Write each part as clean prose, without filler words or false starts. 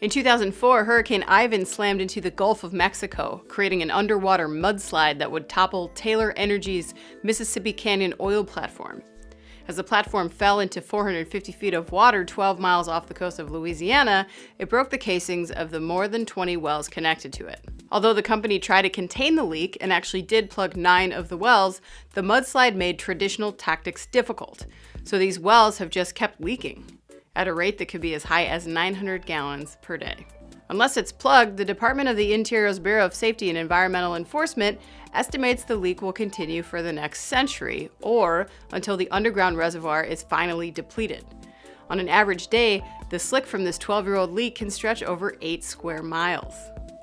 In 2004, Hurricane Ivan slammed into the Gulf of Mexico, creating an underwater mudslide that would topple Taylor Energy's Mississippi Canyon oil platform. As the platform fell into 450 feet of water 12 miles off the coast of Louisiana, it broke the casings of the more than 20 wells connected to it. Although the company tried to contain the leak and actually did plug 9 of the wells, the mudslide made traditional tactics difficult. So these wells have just kept leaking at a rate that could be as high as 900 gallons per day. Unless it's plugged, the Department of the Interior's Bureau of Safety and Environmental Enforcement estimates the leak will continue for the next century, or until the underground reservoir is finally depleted. On an average day, the slick from this 12-year-old leak can stretch over 8 square miles.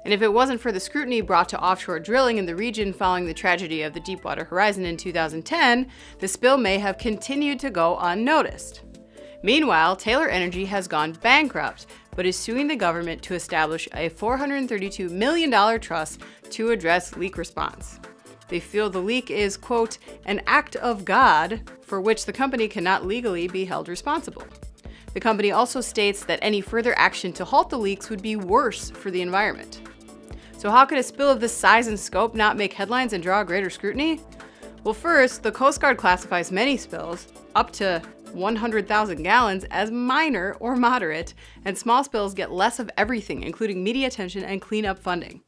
And if it wasn't for the scrutiny brought to offshore drilling in the region following the tragedy of the Deepwater Horizon in 2010, the spill may have continued to go unnoticed. Meanwhile, Taylor Energy has gone bankrupt, but is suing the government to establish a $432 million trust to address leak response. They feel the leak is, quote, an act of God for which the company cannot legally be held responsible. The company also states that any further action to halt the leaks would be worse for the environment. So how could a spill of this size and scope not make headlines and draw greater scrutiny? Well, first, the Coast Guard classifies many spills, up to 100,000 gallons, as minor or moderate, and small spills get less of everything, including media attention and cleanup funding.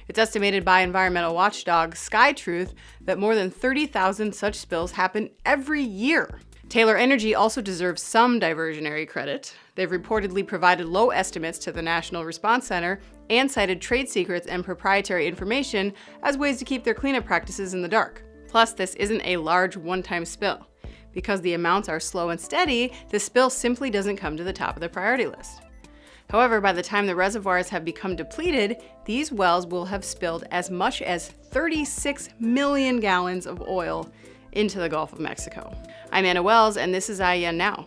It's estimated by environmental watchdog SkyTruth that more than 30,000 such spills happen every year. Taylor Energy also deserves some diversionary credit. They've reportedly provided low estimates to the National Response Center and cited trade secrets and proprietary information as ways to keep their cleanup practices in the dark. Plus, this isn't a large one-time spill. Because the amounts are slow and steady, the spill simply doesn't come to the top of the priority list. However, by the time the reservoirs have become depleted, these wells will have spilled as much as 36 million gallons of oil into the Gulf of Mexico. I'm Anna Wells, and this is IEN Now.